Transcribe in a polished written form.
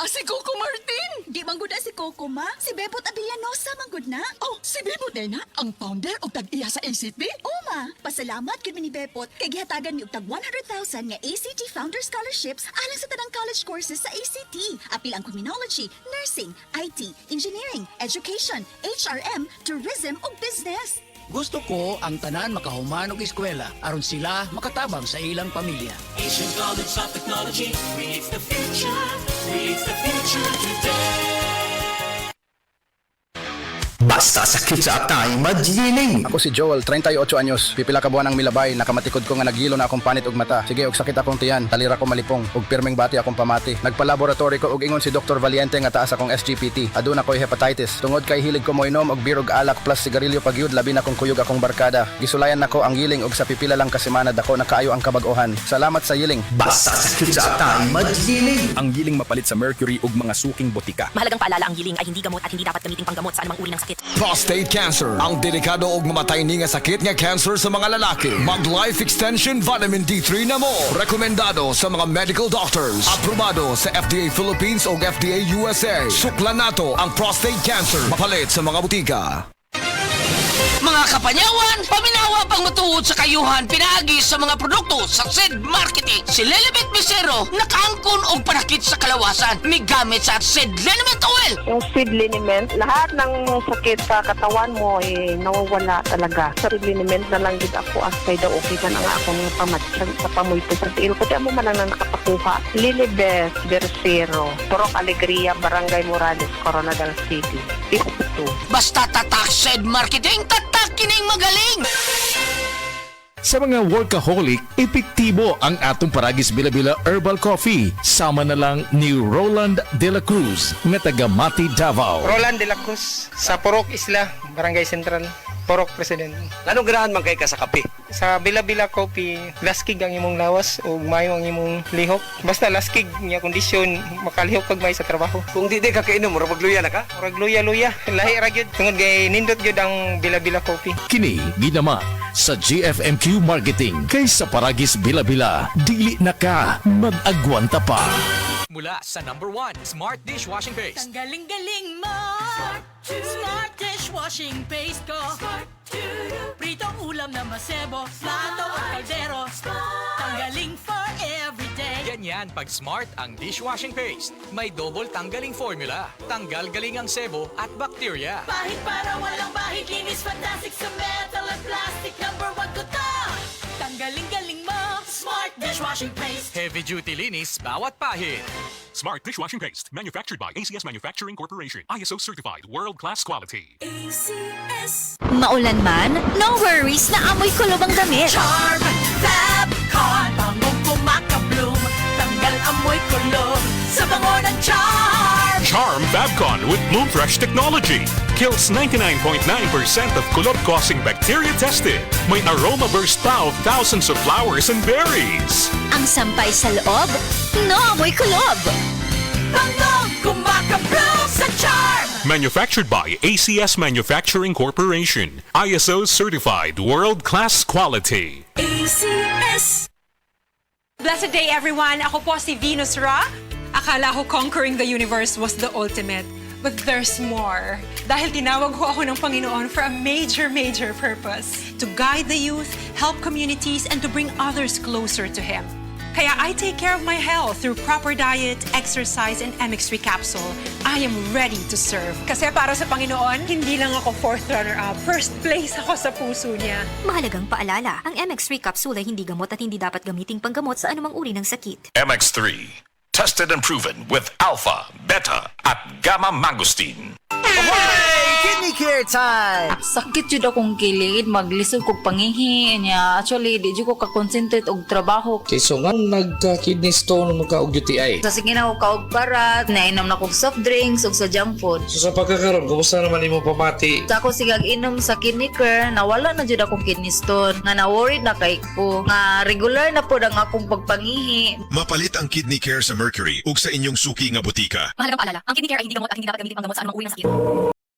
si Coco Martin. Di manggod na si Coco, ma. Si Bebot Avillanosa manggod na. Oh, si Bebot na ang founder o tag-iya sa ACT? Oo, ma. Pasalamat gud mi ni Bebot kay gihatagan ni og tag 100,000 nga ACT Founder Scholarships alang sa tanang college courses sa ACT. Apil ang criminology, nursing, IT, engineering, education, HRM, tourism ug business. Gusto ko ang tanan makahuman og eskwela aron sila makatabang sa ilang pamilya. Asian College of Technology creates the future today. Basta sakit sa atay, madyining. Ako si Joel, 38 anyos. Pipila ka buwan ang milabay, nakamatikod ko nga nagilo na akong panit og mata. Sige, og sakit akong tiyan, talira ko malipong, og pirming bati akong pamati. Nagpa-laboratory ko og ingon si Dr. Valiente nga taas akong SGPT. Aduna ko'y hepatitis. Tungod kay hilig ko moinom og birog alak plus sigarilyo pagyud labi na kong kuyog akong barkada. Gisulayan nako ang yiling og sa pipila lang ka semana dako nakaayo ang kabag-ohan. Salamat sa yiling. Basta sakit sa atay, madyining. Ang giling mapalit sa mercury ug mga suking botika. Mahalagang paalala, ang giling ay hindi gamot at hindi dapat gamiting panggamot sa anumang uri ng sakit. Prostate cancer, ang delikado ug mamatay ni nga sakit nga cancer sa mga lalaki. Mag Life Extension Vitamin D3 na mo. Rekomendado sa mga medical doctors. Aprobado sa FDA Philippines ug FDA USA. Suklan nato ang prostate cancer. Mapalit sa mga butika. Mga kapanyawan, paminawa pang matuod sa kayuhan pinaagi sa mga produkto sa SED Marketing. Si Lilibet Misero nakaangkon og panakit sa kalawasan migamit sa SED Liniment Oil. Yung seed liniment, lahat ng sakit sa katawan mo nawawala talaga. Sa seed liniment na lang din ako asay daw okay ka na nga akong pamatsag sa pamuito sa tiil. Pati mo man lang na nakapakuha. Lilibet Versiero, Purok Alegria, Barangay Morales, Coronadal City. 52. Basta tatak SED Marketing, tatak kining magaling. Sa mga workaholic, epektibo ang atong Paragis Bila-Bila Herbal Coffee. Sama na lang ni Roland De La Cruz nga taga Mati, Davao. Roland De La Cruz sa Purok Isla, Barangay Central, Purok President. Anong ganahan man kay ka sa kape? Sa Bila-Bila Coffee, laskig ang imong lawas o mayo ang imong lihok. Basta laskig niya kondisyon, makalihok kag may sa trabaho. Kung di ka kainom, mura magluya na ka? Murag luya-luya, lahi ra gyud. Tungod kay nindot gyud ang Bila-Bila Coffee. Kini ginama sa GFMQ Marketing. Kay sa Paragis Bila-Bila, dili na ka mag-agwanta pa. Mula sa #1 Smart Dishwashing Paste. Ang galing-galing mo. Smart Dishwashing Paste ko. Pritong ulam na masebo, plato at kaldero. Tanggaling for everyday. Ganyan pag Smart ang dishwashing paste. May double tanggaling formula. Tanggal galing ang sebo at bakterya. Bahid para walang bahid, linis fantastic sa metal at plastic. #1 ko to. Tanggaling-galing mo. Smart Dishwashing Paste. Heavy duty linis bawat pahid. Smart Dishwashing Paste, manufactured by ACS Manufacturing Corporation. ISO certified, world-class quality. ACS. Maulan man, no worries na amoy kulob ang damit. Charm Fabcon. Bangong kumaka-bloom. Tanggal amoy kulob sa bango ng Charm. Charm Fabcon with Bloom Fresh technology. Kills 99.9% of kulob-causing bacteria tested. May aroma burst pa of thousands of flowers and berries. Ang sampay sa loob, no amoy kulob. Bangong kumaka-bloom sa Charm. Manufactured by ACS Manufacturing Corporation. ISO certified, world-class quality. ACS. Blessed day everyone! Ako po si Venus Ra. Akala ko conquering the universe was the ultimate. But there's more. Dahil tinawag ko ako ng Panginoon for a major purpose. To guide the youth, help communities, and to bring others closer to Him. Kaya I take care of my health through proper diet, exercise, and MX3 capsule. I am ready to serve. Kasi para sa Panginoon, hindi lang ako 4th runner-up. First place ako sa puso niya. Mahalagang paalala, ang MX3 capsule ay hindi gamot at hindi dapat gamiting panggamot sa anumang uri ng sakit. MX3, tested and proven with alpha, beta, at gamma mangosteen. Kidney care time! Sakit jud akong kilid, maglisod kog pangihi niya. Actually, di jud ko ka-concentrate og trabaho. Okay, so nga nagka-kidney stone magka og UTI. Sa sige na ko kaog parat, nainom na kog soft drinks ug sa junk food. So sa pagkakaroon, kumusta naman imo pamati? Sa ako sigag inom sa kidney care, nawala na jud akong kidney stone. Nga na-worried na kay ko. Nga regular na pod ang akong pagpangihi. Mapalit ang kidney care sa Mercury ug sa inyong suki nga botika. Mahalagang paalala, ang kidney care ay hindi gamot at hindi dapat gamitin panggamot sa anumang uri ng sakit.